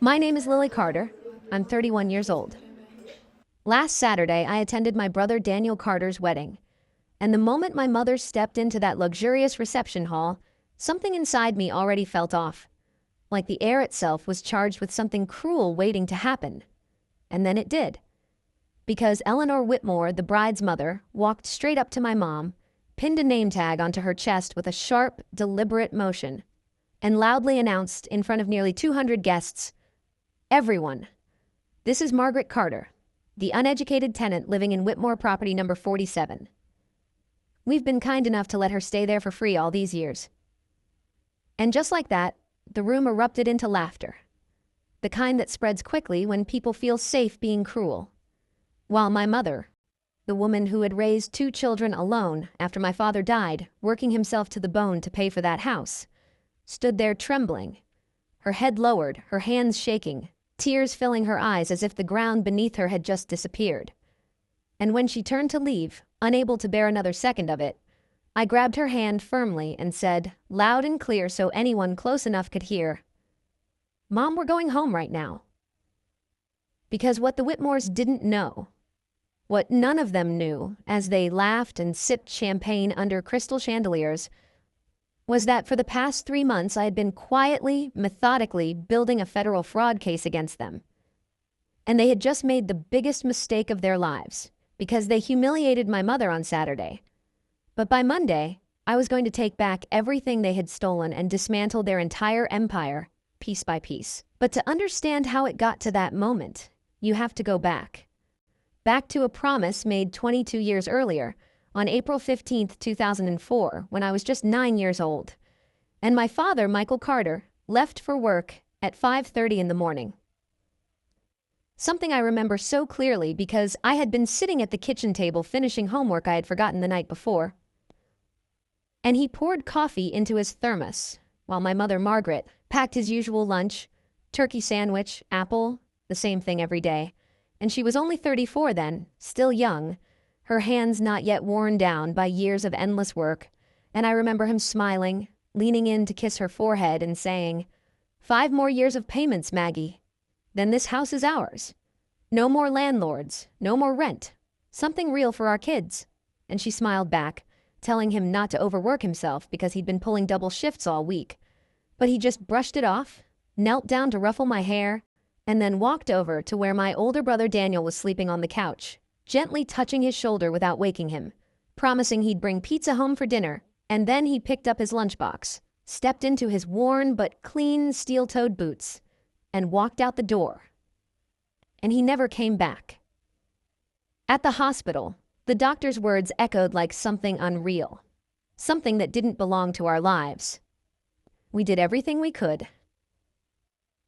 My name is Lily Carter. I'm 31 years old. Last Saturday, I attended my brother Daniel Carter's wedding. And the moment my mother stepped into that luxurious reception hall, something inside me already felt off. Like the air itself was charged with something cruel waiting to happen. And then it did. Because Eleanor Whitmore, the bride's mother, walked straight up to my mom, pinned a name tag onto her chest with a sharp, deliberate motion, and loudly announced in front of nearly 200 guests, "Everyone, this is Margaret Carter, the uneducated tenant living in Whitmore property number 47. We've been kind enough to let her stay there for free all these years." And just like that, the room erupted into laughter. The kind that spreads quickly when people feel safe being cruel. While my mother, the woman who had raised 2 children alone after my father died, working himself to the bone to pay for that house, stood there trembling, her head lowered, her hands shaking, tears filling her eyes as if the ground beneath her had just disappeared. And when she turned to leave, unable to bear another second of it, I grabbed her hand firmly and said, loud and clear so anyone close enough could hear, "Mom, we're going home right now." Because what the Whitmores didn't know, what none of them knew as they laughed and sipped champagne under crystal chandeliers, was that for the past 3 months I had been quietly, methodically building a federal fraud case against them. And they had just made the biggest mistake of their lives, because they humiliated my mother on Saturday. But by Monday, I was going to take back everything they had stolen and dismantle their entire empire, piece by piece. But to understand how it got to that moment, you have to go back. Back to a promise made 22 years earlier, on April 15th, 2004, when I was just 9 years old. And my father, Michael Carter, left for work at 5:30 in the morning. Something I remember so clearly because I had been sitting at the kitchen table finishing homework I had forgotten the night before. And he poured coffee into his thermos, while my mother, Margaret, packed his usual lunch, turkey sandwich, apple, the same thing every day. And she was only 34 then, still young, her hands not yet worn down by years of endless work, and I remember him smiling, leaning in to kiss her forehead and saying, "5 more years of payments, Maggie. Then this house is ours. No more landlords, no more rent. Something real for our kids." And she smiled back, telling him not to overwork himself because he'd been pulling double shifts all week. But he just brushed it off, knelt down to ruffle my hair, and then walked over to where my older brother Daniel was sleeping on the couch, gently touching his shoulder without waking him, promising he'd bring pizza home for dinner, and then he picked up his lunchbox, stepped into his worn but clean steel-toed boots, and walked out the door. And he never came back. At the hospital, the doctor's words echoed like something unreal, something that didn't belong to our lives. We did everything we could.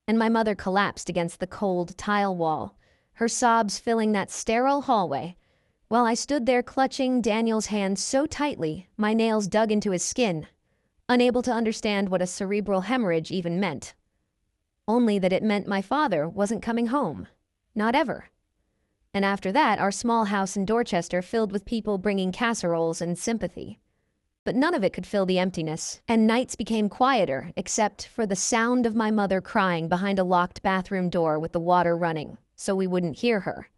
And my mother collapsed against the cold tile wall, her sobs filling that sterile hallway, while I stood there clutching Daniel's hand so tightly my nails dug into his skin, unable to understand what a cerebral hemorrhage even meant. Only that it meant my father wasn't coming home. Not ever. And after that, our small house in Dorchester filled with people bringing casseroles and sympathy. But none of it could fill the emptiness, and nights became quieter except for the sound of my mother crying behind a locked bathroom door with the water running, so we wouldn't hear her.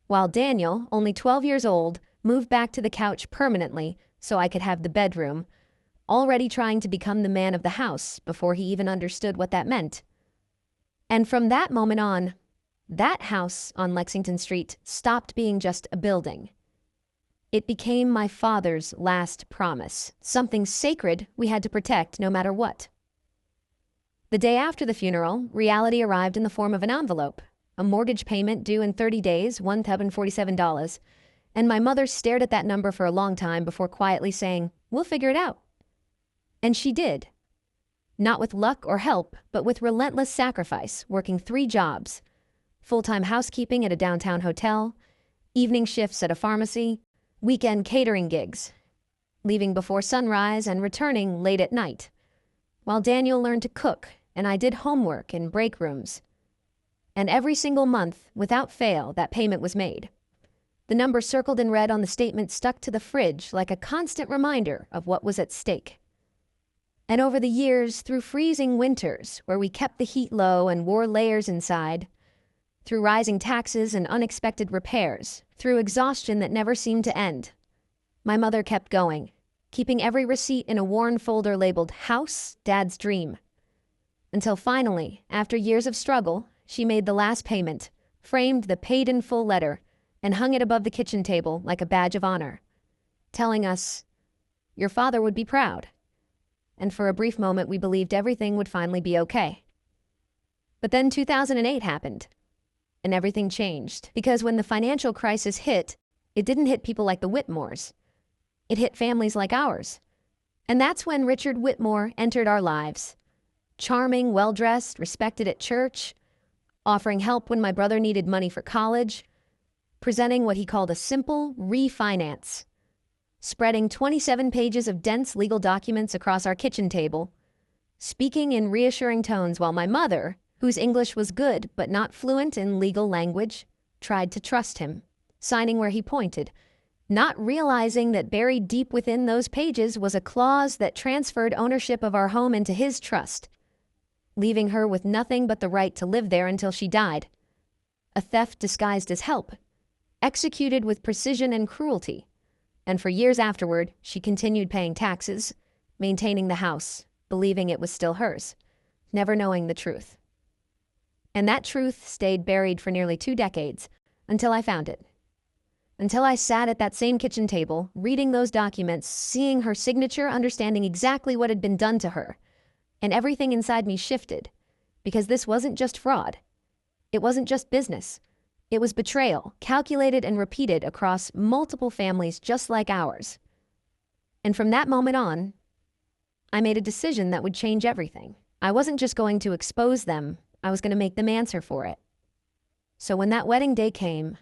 While Daniel, only 12 years old, moved back to the couch permanently so I could have the bedroom, already trying to become the man of the house before he even understood what that meant. And from that moment on, that house on Lexington Street stopped being just a building. It became my father's last promise, something sacred we had to protect no matter what. The day after the funeral, reality arrived in the form of an envelope, a mortgage payment due in 30 days, $1,047, and my mother stared at that number for a long time before quietly saying, "We'll figure it out." And she did. Not with luck or help, but with relentless sacrifice, working 3 jobs, full-time housekeeping at a downtown hotel, evening shifts at a pharmacy, weekend catering gigs, leaving before sunrise and returning late at night, while Daniel learned to cook and I did homework in break rooms. And every single month, without fail, that payment was made. The number circled in red on the statement stuck to the fridge like a constant reminder of what was at stake. And over the years, through freezing winters where we kept the heat low and wore layers inside, through rising taxes and unexpected repairs, through exhaustion that never seemed to end, my mother kept going, keeping every receipt in a worn folder labeled House, Dad's Dream. Until finally, after years of struggle, she made the last payment, framed the paid-in-full letter, and hung it above the kitchen table like a badge of honor, telling us, "Your father would be proud." And for a brief moment, we believed everything would finally be okay. But then 2008 happened, and everything changed. Because when the financial crisis hit, it didn't hit people like the Whitmores. It hit families like ours. And that's when Richard Whitmore entered our lives. Charming, well-dressed, respected at church, offering help when my brother needed money for college, presenting what he called a simple refinance, spreading 27 pages of dense legal documents across our kitchen table, speaking in reassuring tones while my mother, whose English was good but not fluent in legal language, tried to trust him, signing where he pointed, not realizing that buried deep within those pages was a clause that transferred ownership of our home into his trust, leaving her with nothing but the right to live there until she died. A theft disguised as help, executed with precision and cruelty. And for years afterward, she continued paying taxes, maintaining the house, believing it was still hers, never knowing the truth. And that truth stayed buried for nearly 2 decades, until I found it. Until I sat at that same kitchen table, reading those documents, seeing her signature, understanding exactly what had been done to her. And everything inside me shifted, because this wasn't just fraud. It wasn't just business. It was betrayal, calculated and repeated across multiple families just like ours. And from that moment on, I made a decision that would change everything. I wasn't just going to expose them, I was going to make them answer for it. So when that wedding day came,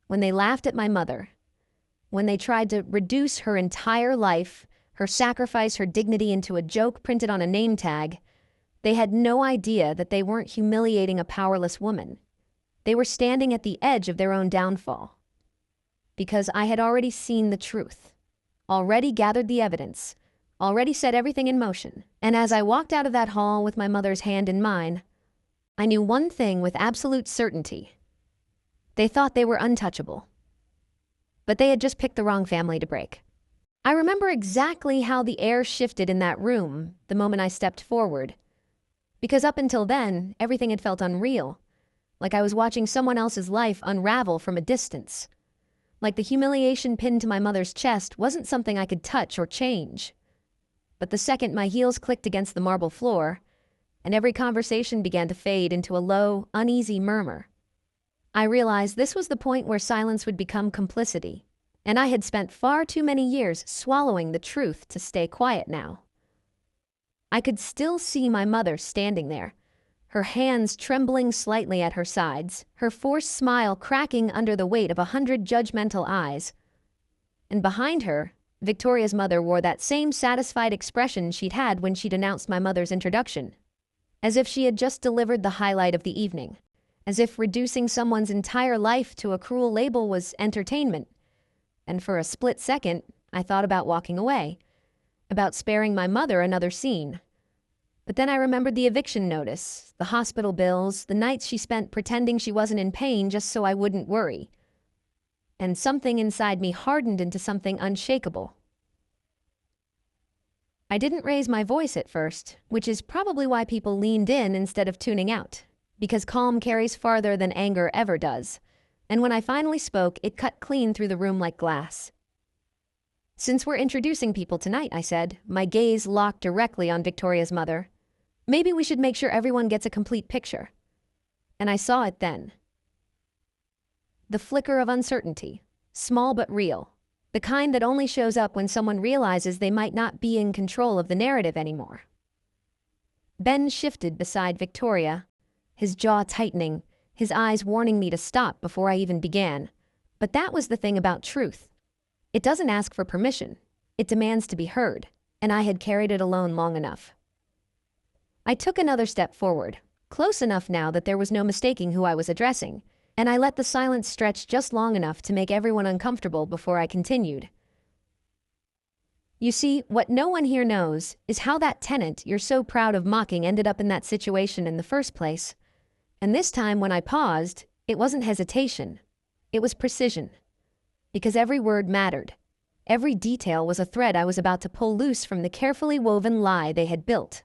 when they laughed at my mother, when they tried to reduce her entire life, her sacrifice, her dignity into a joke printed on a name tag, they had no idea that they weren't humiliating a powerless woman. They were standing at the edge of their own downfall. Because I had already seen the truth, already gathered the evidence, already set everything in motion. And as I walked out of that hall with my mother's hand in mine, I knew one thing with absolute certainty. They thought they were untouchable. But they had just picked the wrong family to break. I remember exactly how the air shifted in that room the moment I stepped forward. Because up until then, everything had felt unreal. Like I was watching someone else's life unravel from a distance. Like the humiliation pinned to my mother's chest wasn't something I could touch or change. But the second my heels clicked against the marble floor, and every conversation began to fade into a low, uneasy murmur, I realized this was the point where silence would become complicity, and I had spent far too many years swallowing the truth to stay quiet now. I could still see my mother standing there, her hands trembling slightly at her sides, her forced smile cracking under the weight of 100 judgmental eyes. And behind her, Victoria's mother wore that same satisfied expression she'd had when she'd announced my mother's introduction, as if she had just delivered the highlight of the evening. As if reducing someone's entire life to a cruel label was entertainment. And for a split second, I thought about walking away, about sparing my mother another scene. But then I remembered the eviction notice, the hospital bills, the nights she spent pretending she wasn't in pain just so I wouldn't worry. And something inside me hardened into something unshakable. I didn't raise my voice at first, which is probably why people leaned in instead of tuning out. Because calm carries farther than anger ever does. And when I finally spoke, it cut clean through the room like glass. Since we're introducing people tonight, I said, my gaze locked directly on Victoria's mother, maybe we should make sure everyone gets a complete picture. And I saw it then. The flicker of uncertainty, small but real. The kind that only shows up when someone realizes they might not be in control of the narrative anymore. Ben shifted beside Victoria, his jaw tightening, his eyes warning me to stop before I even began. But that was the thing about truth. It doesn't ask for permission. It demands to be heard, and I had carried it alone long enough. I took another step forward, close enough now that there was no mistaking who I was addressing, and I let the silence stretch just long enough to make everyone uncomfortable before I continued. You see, what no one here knows is how that tenant you're so proud of mocking ended up in that situation in the first place. And this time when I paused, it wasn't hesitation. It was precision. Because every word mattered. Every detail was a thread I was about to pull loose from the carefully woven lie they had built.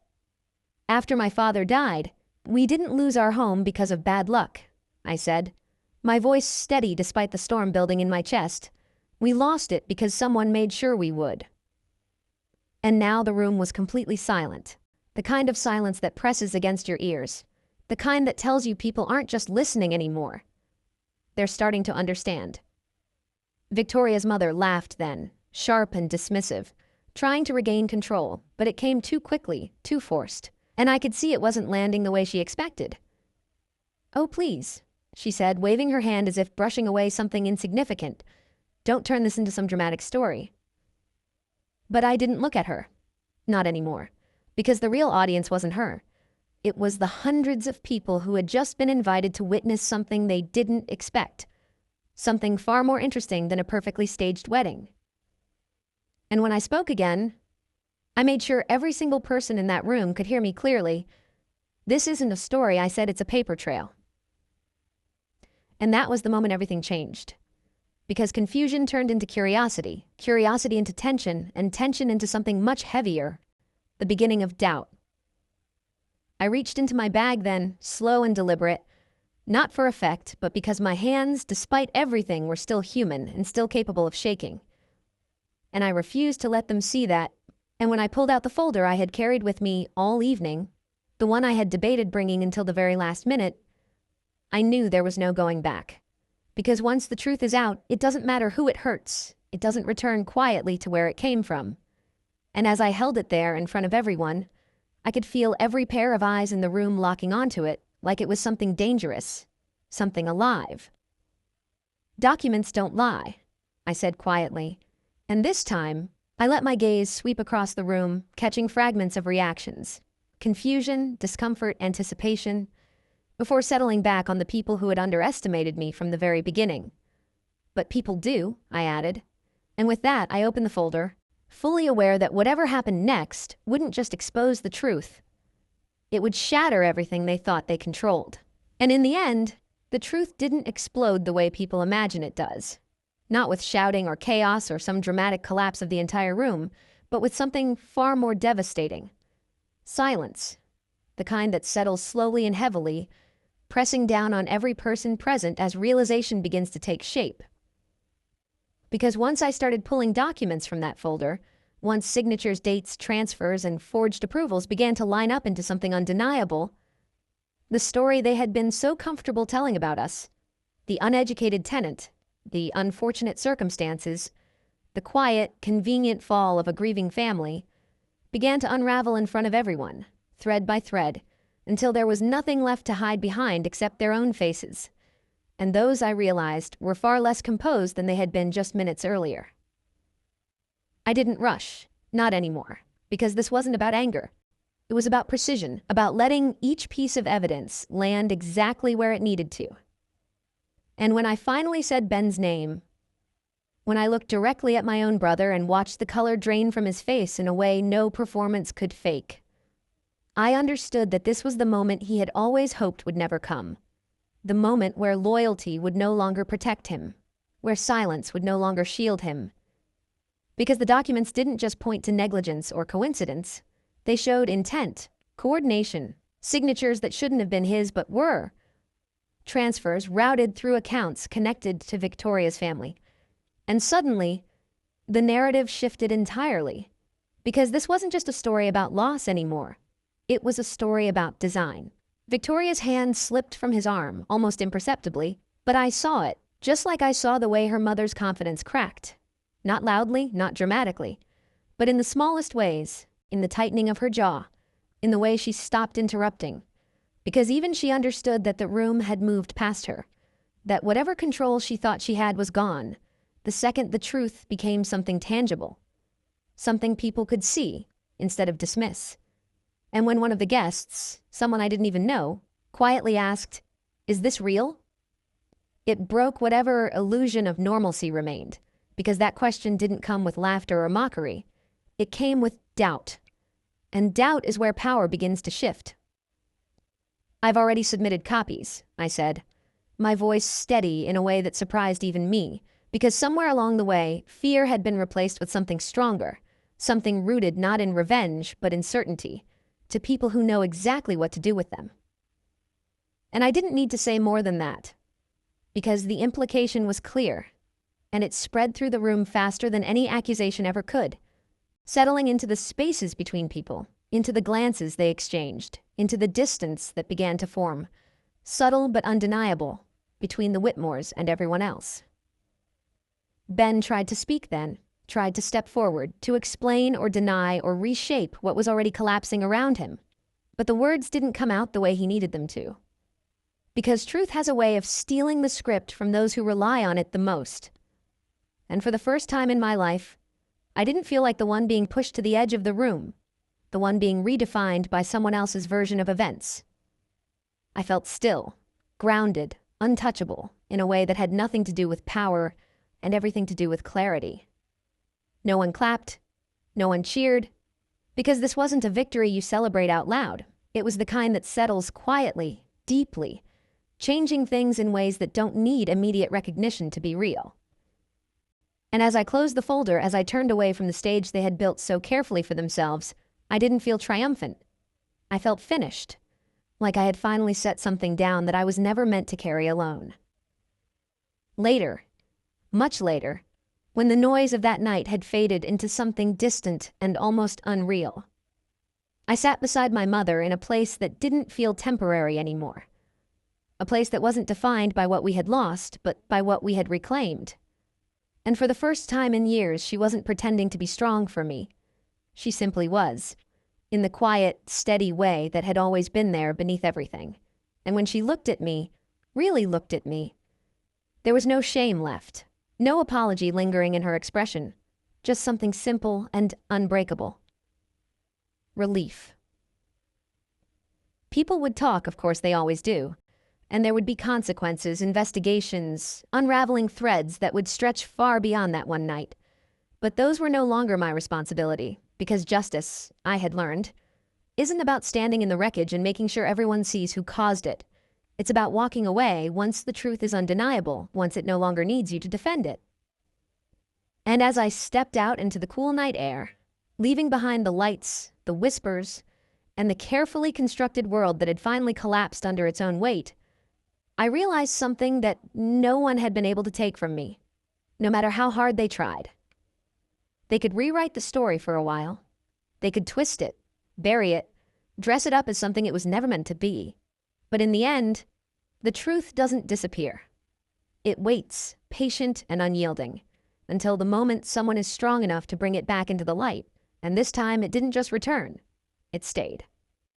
After my father died, we didn't lose our home because of bad luck, I said, my voice steady despite the storm building in my chest. We lost it because someone made sure we would. And now the room was completely silent. The kind of silence that presses against your ears. The kind that tells you people aren't just listening anymore. They're starting to understand. Victoria's mother laughed then, sharp and dismissive, trying to regain control, but it came too quickly, too forced, and I could see it wasn't landing the way she expected. "Oh, please," she said, waving her hand as if brushing away something insignificant. "Don't turn this into some dramatic story." But I didn't look at her. Not anymore. Because the real audience wasn't her. It was the hundreds of people who had just been invited to witness something they didn't expect. Something far more interesting than a perfectly staged wedding. And when I spoke again, I made sure every single person in that room could hear me clearly. "This isn't a story," I said, "it's a paper trail." And that was the moment everything changed. Because confusion turned into curiosity, curiosity into tension, and tension into something much heavier, the beginning of doubt. I reached into my bag then, slow and deliberate, not for effect, but because my hands, despite everything, were still human and still capable of shaking. And I refused to let them see that, and when I pulled out the folder I had carried with me all evening, the one I had debated bringing until the very last minute, I knew there was no going back. Because once the truth is out, it doesn't matter who it hurts. It doesn't return quietly to where it came from. And as I held it there in front of everyone, I could feel every pair of eyes in the room locking onto it, like it was something dangerous, something alive. "Documents don't lie," I said quietly. And this time, I let my gaze sweep across the room, catching fragments of reactions. Confusion, discomfort, anticipation, before settling back on the people who had underestimated me from the very beginning. "But people do," I added. And with that, I opened the folder, fully aware that whatever happened next wouldn't just expose the truth. It would shatter everything they thought they controlled. And in the end, the truth didn't explode the way people imagine it does. Not with shouting or chaos or some dramatic collapse of the entire room, but with something far more devastating. Silence. The kind that settles slowly and heavily, pressing down on every person present as realization begins to take shape. Because once I started pulling documents from that folder, once signatures, dates, transfers, and forged approvals began to line up into something undeniable, the story they had been so comfortable telling about us, the uneducated tenant, the unfortunate circumstances, the quiet, convenient fall of a grieving family, began to unravel in front of everyone, thread by thread, until there was nothing left to hide behind except their own faces. And those, I realized, were far less composed than they had been just minutes earlier. I didn't rush, not anymore, because this wasn't about anger. It was about precision, about letting each piece of evidence land exactly where it needed to. And when I finally said Ben's name, when I looked directly at my own brother and watched the color drain from his face in a way no performance could fake, I understood that this was the moment he had always hoped would never come. The moment where loyalty would no longer protect him, where silence would no longer shield him. Because the documents didn't just point to negligence or coincidence. They showed intent, coordination, signatures that shouldn't have been his but were. Transfers routed through accounts connected to Victoria's family. And suddenly, the narrative shifted entirely. Because this wasn't just a story about loss anymore. It was a story about design. Victoria's hand slipped from his arm, almost imperceptibly, but I saw it, just like I saw the way her mother's confidence cracked. Not loudly, not dramatically, but in the smallest ways, in the tightening of her jaw, in the way she stopped interrupting. Because even she understood that the room had moved past her, that whatever control she thought she had was gone, the second the truth became something tangible, something people could see instead of dismiss. And when one of the guests, someone I didn't even know, quietly asked, "Is this real?" It broke whatever illusion of normalcy remained, because that question didn't come with laughter or mockery. It came with doubt. And doubt is where power begins to shift. "I've already submitted copies," I said, my voice steady in a way that surprised even me, because somewhere along the way, fear had been replaced with something stronger, something rooted not in revenge but in certainty, to people who know exactly what to do with them. And I didn't need to say more than that, because the implication was clear, and it spread through the room faster than any accusation ever could, settling into the spaces between people, into the glances they exchanged, into the distance that began to form, subtle but undeniable, between the Whitmores and everyone else. Ben tried to speak then, tried to step forward, to explain or deny or reshape what was already collapsing around him. But the words didn't come out the way he needed them to. Because truth has a way of stealing the script from those who rely on it the most. And for the first time in my life, I didn't feel like the one being pushed to the edge of the room, the one being redefined by someone else's version of events. I felt still, grounded, untouchable, in a way that had nothing to do with power and everything to do with clarity. No one clapped, no one cheered, because this wasn't a victory you celebrate out loud. It was the kind that settles quietly, deeply, changing things in ways that don't need immediate recognition to be real. And as I closed the folder, as I turned away from the stage they had built so carefully for themselves, I didn't feel triumphant. I felt finished, like I had finally set something down that I was never meant to carry alone. Later, much later, when the noise of that night had faded into something distant and almost unreal, I sat beside my mother in a place that didn't feel temporary anymore. A place that wasn't defined by what we had lost, but by what we had reclaimed. And for the first time in years, she wasn't pretending to be strong for me. She simply was, in the quiet, steady way that had always been there beneath everything. And when she looked at me, really looked at me, there was no shame left, no apology lingering in her expression, just something simple and unbreakable. Relief. People would talk, of course they always do, and there would be consequences, investigations, unraveling threads that would stretch far beyond that one night. But those were no longer my responsibility, because justice, I had learned, isn't about standing in the wreckage and making sure everyone sees who caused it. It's about walking away once the truth is undeniable, once it no longer needs you to defend it. And as I stepped out into the cool night air, leaving behind the lights, the whispers, and the carefully constructed world that had finally collapsed under its own weight, I realized something that no one had been able to take from me, no matter how hard they tried. They could rewrite the story for a while. They could twist it, bury it, dress it up as something it was never meant to be. But in the end, the truth doesn't disappear. It waits, patient and unyielding, until the moment someone is strong enough to bring it back into the light. And this time it didn't just return, it stayed.